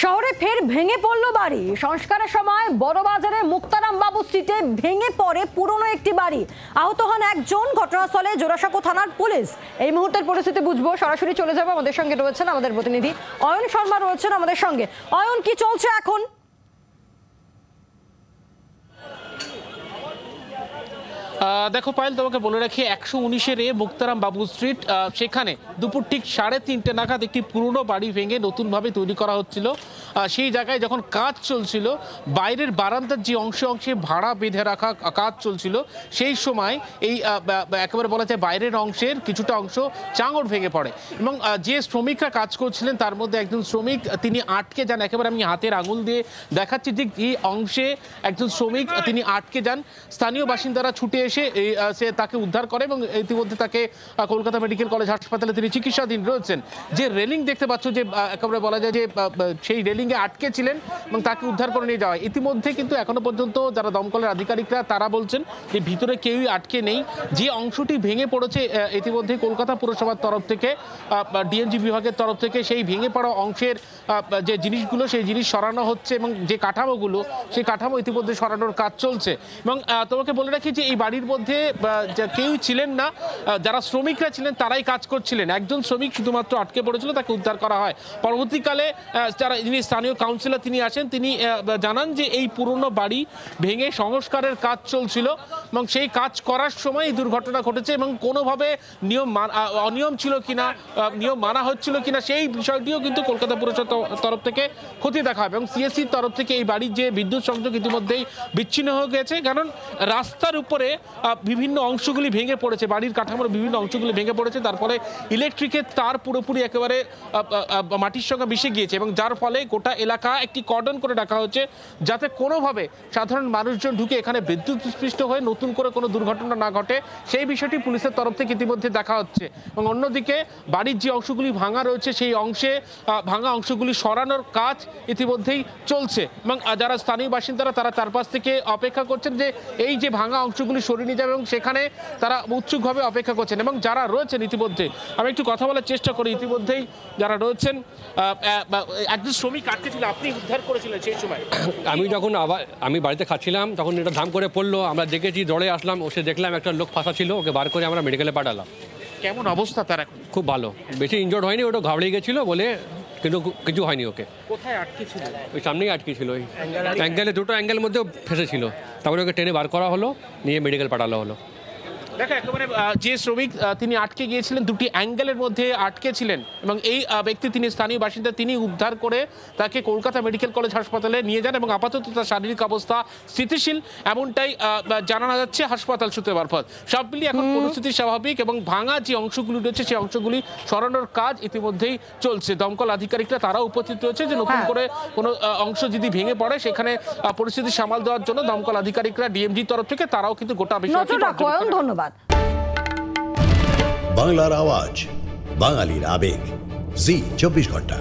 শহরে ফের ভেঙে পড়ল বাড়ি। সংস্কারের সময় বড়বাজারে মুক্তারাম বাবু স্ট্রিটে ভেঙে পড়ে পুরনো একটি বাড়ি। আহত হন একজন। ঘটনাস্থলে জোড়াসাঁকো থানার পুলিশ। এই মুহূর্তের পরিস্থিতি বুঝবো, সরাসরি চলে যাবো। আমাদের সঙ্গে রয়েছেন আমাদের প্রতিনিধি অয়ন শর্মা রয়েছেন আমাদের সঙ্গে। অয়ন, কি চলছে এখন? দেখো পায়েল, তোমাকে বলে রাখি 119-এর মুক্তারাম বাবু স্ট্রিট, সেখানে দুপুর ঠিক 3:30 নাগাদ একটি পুরনো বাড়ি ভেঙে নতুনভাবে তৈরি করা হচ্ছিল। সেই জায়গায় যখন কাজ চলছিল, বাইরের বারান্দার যে অংশে অংশে ভাড়া বেঁধে রাখা কাজ চলছিল, সেই সময় এই একেবারে বলা যায় বাইরের অংশের কিছুটা অংশ চাঙড় ভেঙে পড়ে এবং যে শ্রমিকরা কাজ করছিলেন তার মধ্যে একজন শ্রমিক তিনি আটকে যান। একেবারে আমি হাতের আঙুল দিয়ে দেখাচ্ছি, ঠিক এই অংশে একজন শ্রমিক তিনি আটকে যান। স্থানীয় বাসিন্দারা ছুটে এসে সে তাকে উদ্ধার করে এবং ইতিমধ্যে তাকে কলকাতা মেডিকেল কলেজ হাসপাতালে তিনি চিকিৎসাধীন রয়েছেন। যে রেলিং দেখতে পাচ্ছ, যে একেবারে বলা যায় যে সেই রেলিংয়ে আটকে ছিলেন এবং তাকে উদ্ধার করে নিয়ে যাওয়া হয়। ইতিমধ্যে কিন্তু এখনো পর্যন্ত যারা দমকলের আধিকারিকরা তারা বলছেন যে ভিতরে কেউই আটকে নেই। যে অংশটি ভেঙে পড়েছে, ইতিমধ্যে কলকাতা পুরসভার তরফ থেকে, ডিএনজি বিভাগের তরফ থেকে সেই ভেঙে পড়া অংশের যে জিনিসগুলো সেই জিনিস সরানো হচ্ছে এবং যে কাঠামোগুলো সেই কাঠামো ইতিমধ্যে সরানোর কাজ চলছে। এবং তোমাকে বলে রাখি যে এই বাড়ির মধ্যে কেউ ছিলেন না, যারা শ্রমিকরা ছিলেন তারাই কাজ করছিলেন। একজন শ্রমিক শুধুমাত্র আটকে পড়েছিল, তাকে উদ্ধার করা হয়। পরবর্তীকালে যারা যিনি স্থানীয় কাউন্সিলর তিনি আসেন, তিনি জানান যে এই পুরনো বাড়ি ভেঙে সংস্কারের কাজ চলছিল এবং সেই কাজ করার সময় এই দুর্ঘটনা ঘটেছে এবং কোনোভাবে অনিয়ম ছিল কিনা, নিয়ম মানা হচ্ছিল কিনা সেই বিষয়টিও কিন্তু কলকাতা পুরসভার তরফ থেকে খতিয়ে দেখা হবে। এবং সিএসসির তরফ থেকে এই বাড়ির যে বিদ্যুৎ সংযোগ ইতিমধ্যেই বিচ্ছিন্ন হয়ে গেছে, কারণ রাস্তার উপরে বিভিন্ন অংশগুলি ভেঙে পড়েছে, বাড়ির কাঠামোর বিভিন্ন অংশগুলি ভেঙে পড়েছে। তার ফলে ইলেকট্রিকের তার পুরোপুরি একেবারে মাটির সঙ্গে মিশে গিয়েছে এবং যার ফলে গোটা এলাকা একটি কর্ডন করে রাখা হচ্ছে, যাতে কোনোভাবে সাধারণ মানুষজন ঢুকে এখানে বিদ্যুৎ স্পৃষ্ট হয়ে নতুন করে কোনো দুর্ঘটনা না ঘটে, সেই বিষয়টি পুলিশের তরফ থেকে ইতিমধ্যে দেখা হচ্ছে। এবং অন্যদিকে বাড়ির যে অংশগুলি ভাঙা রয়েছে সেই অংশে ভাঙা অংশগুলি সরানোর কাজ ইতিমধ্যেই চলছে এবং যারা স্থানীয় বাসিন্দারা তারা চারপাশ থেকে অপেক্ষা করছেন যে এই যে ভাঙা অংশগুলি সরিয়ে নিয়ে যাবে এবং সেখানে তারা উৎসুকভাবে অপেক্ষা করছেন। এবং যারা রয়েছেন ইতিমধ্যে, আমি একটু কথা বলার চেষ্টা করি, ইতিমধ্যেই যারা রয়েছেন, একজন শ্রমিক আটকে ছিল, আপনি উদ্ধার করেছিলেন সেই সময়। আমি বাড়িতে খাচ্ছিলাম, তখন এটা ধাম করে পড়লো, আমরা দেখেছি, দৌড়ে আসলাম, ওসে দেখলাম একটা লোক ফাঁসা ছিল, ওকে বার করে আমরা মেডিকেলে পাঠালাম। কেমন অবস্থা তার এখন? খুব ভালো, বেশি ইনজোর্ড হয়নি, ওটা ঘাবড়ে গেছিলো বলে, কিন্তু কিছু হয়নি ওকে। কোথায় আটকে ছিল? ওই সামনেই আটকে ছিল, ওই অ্যাঙ্গেলে, দুটো অ্যাঙ্গেলের মধ্যেও ফেসেছিল। তারপরে ওকে টেনে বার করা হলো, নিয়ে মেডিকেল পাঠানো হলো। দেখো, একেবারে যে শ্রমিক তিনি আটকে গিয়েছিলেন, দুটি অ্যাঙ্গেলের মধ্যে আটকে ছিলেন এবং এই ব্যক্তি তিনি স্থানীয় বাসিন্দা, তিনি উদ্ধার করে তাকে কলকাতা মেডিকেল কলেজ হাসপাতালে নিয়ে যান এবং আপাতত তার শারীরিক অবস্থা স্থিতিশীল এমনটাই জানানো যাচ্ছে হাসপাতাল সূত্রে মারফত। সব মিলিয়ে এখন পরিস্থিতি স্বাভাবিক এবং ভাঙা যে অংশগুলি রয়েছে সেই অংশগুলি সরানোর কাজ ইতিমধ্যেই চলছে। দমকল আধিকারিকরা তারাও উপস্থিত রয়েছে যে নতুন করে কোনো অংশ যদি ভেঙে পড়ে সেখানে পরিস্থিতি সামাল দেওয়ার জন্য দমকল আধিকারিকরা ডিএমজির তরফ থেকে তারাও কিন্তু গোটা বিষয়টি। ধন্যবাদ। বাংলার আওয়াজ, বাঙালির আবেগ, জি 24 ঘন্টা।